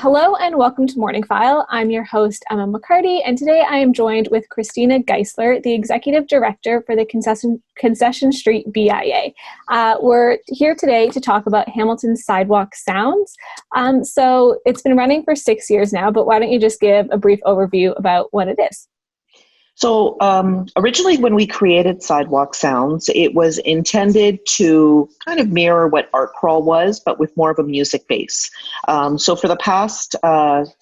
Hello and welcome to MorningFile. I'm your host, Emma McCarty, and today I am joined with Cristina Geissler, the Executive Director for the Concession Street BIA. We're here today to talk about Hamilton's Sidewalk Sounds. So it's been running for 6 years now, but why don't you just give a brief overview about what it is? So originally when we created Sidewalk Sounds, it was intended to kind of mirror what Art Crawl was, but with more of a music base. So for the past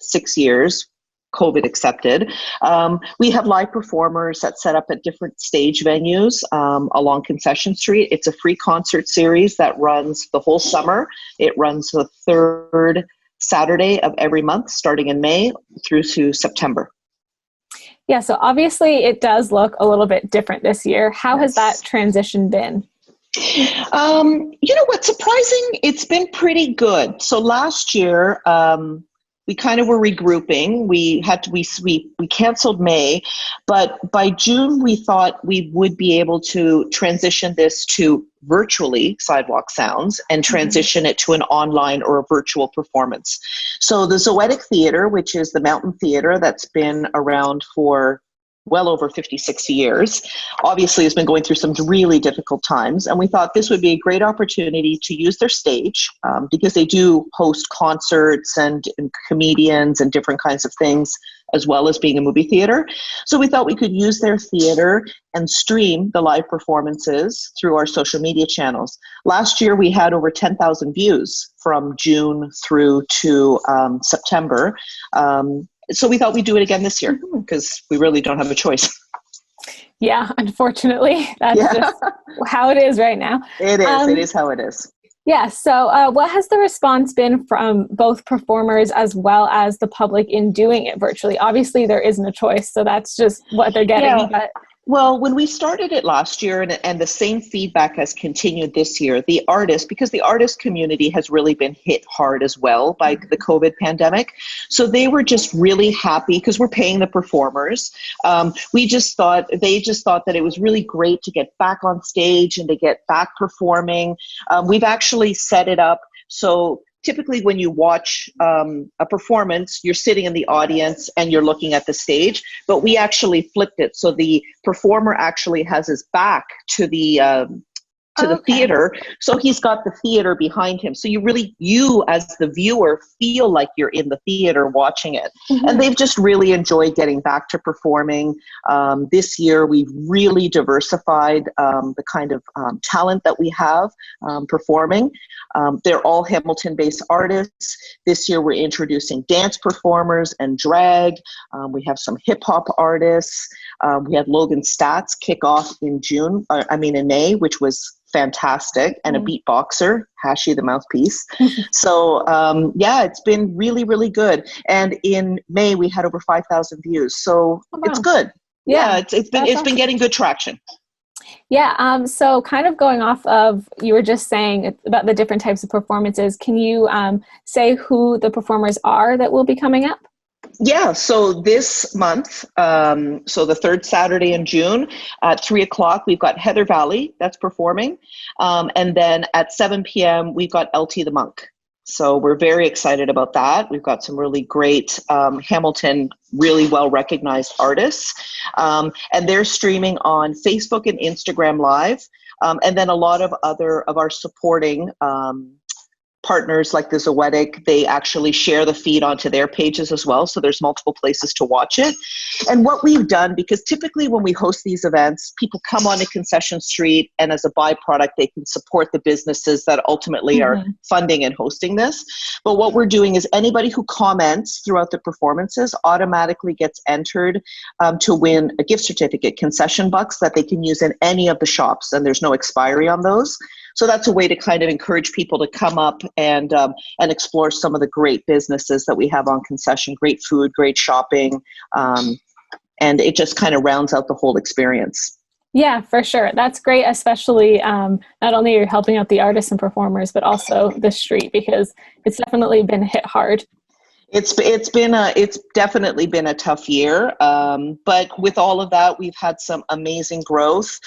6 years, COVID accepted, we have live performers that set up at different stage venues along Concession Street. It's a free concert series that runs the whole summer. It runs the third Saturday of every month, starting in May through to September. Yeah, so obviously it does look a little bit different this year. How has that transition been? You know what's surprising? It's been pretty good. So last year, we kind of were regrouping. We canceled May, but by June we thought we would be able to transition this to virtually Sidewalk Sounds and transition it to an online or a virtual performance. So the Zoetic Theater, which is the mountain theater that's been around for well over 56 years, obviously has been going through some really difficult times. And we thought this would be a great opportunity to use their stage because they do host concerts and comedians and different kinds of things, as well as being a movie theater. So we thought we could use their theater and stream the live performances through our social media channels. Last year, we had over 10,000 views from June through to September. So we thought we'd do it again this year because we really don't have a choice. Yeah, unfortunately, that's just how it is right now. It is. It is how it is. Yeah. So what has the response been from both performers as well as the public in doing it virtually? Obviously, there isn't a choice, so that's just what they're getting. Yeah. But well, when we started it last year, and the same feedback has continued this year, the artists, because the artist community has really been hit hard as well by the COVID pandemic. So they were just really happy because we're paying the performers. They just thought that it was really great to get back on stage and to get back performing. We've actually set it up so typically when you watch a performance, you're sitting in the audience and you're looking at the stage, but we actually flipped it. So the performer actually has his back to the theater. So he's got the theater behind him. So you as the viewer feel like you're in the theater watching it. And they've just really enjoyed getting back to performing. This year, we've really diversified the kind of talent that we have performing. They're all Hamilton-based artists. This year, we're introducing dance performers and drag. We have some hip-hop artists. We had Logan Stats kick off in May, which was fantastic, and a beatboxer, Hashi the Mouthpiece. So it's been really, really good. And in May, we had over 5,000 views. So it's good. Yeah, it's been getting good traction. Yeah. So kind of going off of, you were just saying about the different types of performances. Can you say who the performers are that will be coming up? Yeah, so this month, so the third Saturday in June at 3:00, we've got Heather Valley that's performing. And then at 7 p.m., we've got LT the Monk. So we're very excited about that. We've got some really great Hamilton, really well-recognized artists. And they're streaming on Facebook and Instagram Live. And then a lot of other of our supporting partners like the Zoetic, they actually share the feed onto their pages as well. So there's multiple places to watch it. And what we've done, because typically when we host these events, people come onto Concession Street and as a byproduct, they can support the businesses that ultimately are funding and hosting this. But what we're doing is anybody who comments throughout the performances automatically gets entered to win a gift certificate, concession bucks that they can use in any of the shops, and there's no expiry on those. So that's a way to kind of encourage people to come up and explore some of the great businesses that we have on concession, great food, great shopping, and it just kind of rounds out the whole experience. Yeah, for sure. That's great, especially not only you're helping out the artists and performers, but also the street, because it's definitely been hit hard. It's definitely been a tough year, but with all of that, we've had some amazing growth.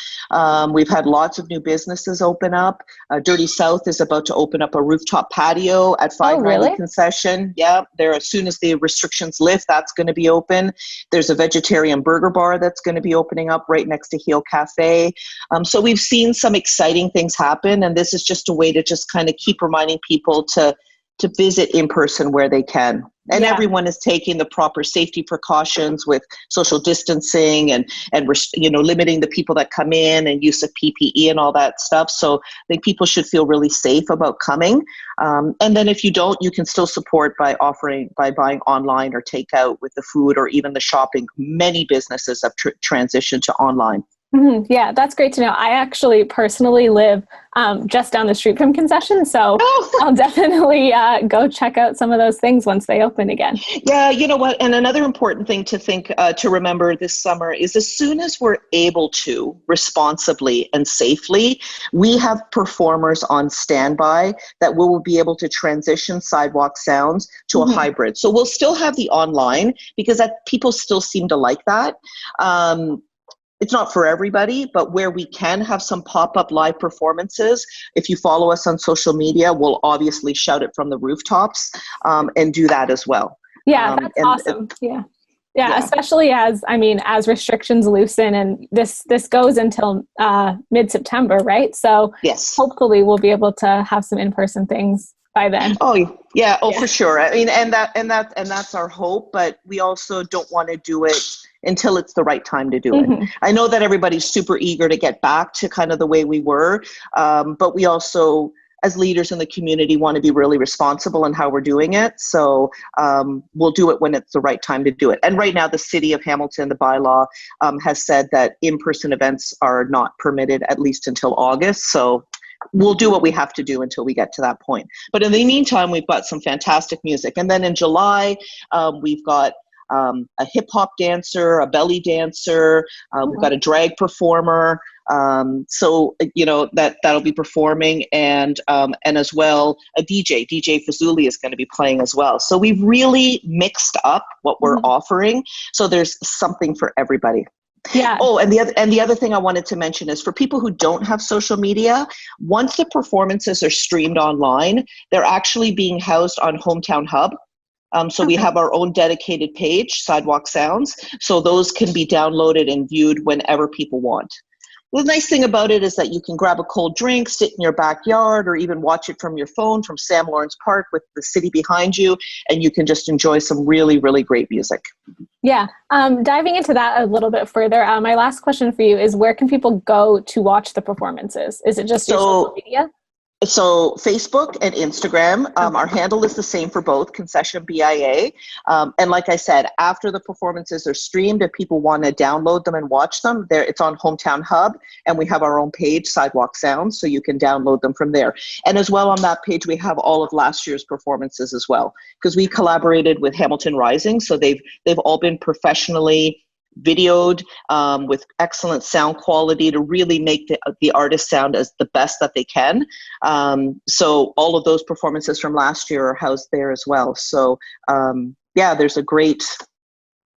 We've had lots of new businesses open up. Dirty South is about to open up a rooftop patio at 590 really? Concession. Yeah, there, as soon as the restrictions lift, that's going to be open. There's a vegetarian burger bar that's going to be opening up right next to Heel Cafe. So we've seen some exciting things happen, and this is just a way to just kind of keep reminding people to visit in person where they can. And everyone is taking the proper safety precautions with social distancing and limiting the people that come in and use of PPE and all that stuff. So I think people should feel really safe about coming. And then if you don't, you can still support by buying online or takeout with the food or even the shopping. Many businesses have transitioned to online. Mm-hmm. Yeah, that's great to know. I actually personally live just down the street from Concession, so I'll definitely go check out some of those things once they open again. Yeah, you know what? And another important thing to remember this summer is as soon as we're able to responsibly and safely, we have performers on standby that will be able to transition Sidewalk Sounds to a hybrid. So we'll still have the online because people still seem to like that. It's not for everybody, but where we can have some pop-up live performances, if you follow us on social media, we'll obviously shout it from the rooftops and do that as well. Yeah, that's awesome. Yeah, especially as restrictions loosen, and this goes until mid-September, right? So yes, hopefully we'll be able to have some in-person things by then. Oh yeah, for sure. I mean, and that's our hope, but we also don't want to do it until it's the right time to do it. I know that everybody's super eager to get back to kind of the way we were, but we also, as leaders in the community, want to be really responsible in how we're doing it. So we'll do it when it's the right time to do it. And right now, the City of Hamilton, the bylaw, has said that in-person events are not permitted at least until August. So we'll do what we have to do until we get to that point. But in the meantime, we've got some fantastic music. And then in July, we've got a hip hop dancer, a belly dancer. We've got a drag performer. So that'll be performing, and as well a DJ. DJ Fazuli is going to be playing as well. So we've really mixed up what we're offering. So there's something for everybody. Yeah. Oh, and the other thing I wanted to mention is for people who don't have social media, once the performances are streamed online, they're actually being housed on Hometown Hub. So we have our own dedicated page, Sidewalk Sounds. So those can be downloaded and viewed whenever people want. The nice thing about it is that you can grab a cold drink, sit in your backyard, or even watch it from your phone from Sam Lawrence Park with the city behind you, and you can just enjoy some really, really great music. Yeah. Diving into that a little bit further, my last question for you is, where can people go to watch the performances? Is it just your social media? So Facebook and Instagram, our handle is the same for both, Concession BIA. And like I said, after the performances are streamed, if people want to download them and watch them, it's on Hometown Hub, and we have our own page, Sidewalk Sounds, so you can download them from there. And as well on that page, we have all of last year's performances as well, because we collaborated with Hamilton Rising, so they've all been professionally videoed with excellent sound quality to really make the artist sound as the best that they can. So all of those performances from last year are housed there as well. So there's a great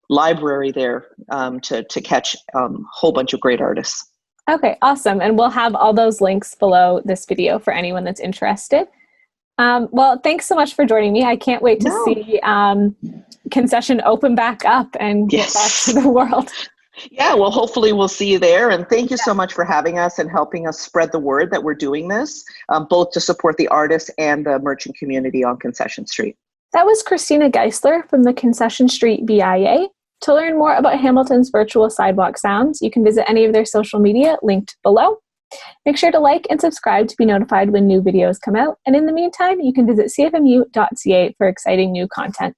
library there to catch a whole bunch of great artists. Okay, awesome. And we'll have all those links below this video for anyone that's interested. Well, thanks so much for joining me. I can't wait to see Concession open back up and get back to the world. Yeah, well, hopefully we'll see you there. And thank you so much for having us and helping us spread the word that we're doing this, both to support the artists and the merchant community on Concession Street. That was Cristina Geissler from the Concession Street BIA. To learn more about Hamilton's virtual Sidewalk Sounds, you can visit any of their social media linked below. Make sure to like and subscribe to be notified when new videos come out. And in the meantime, you can visit cfmu.ca for exciting new content.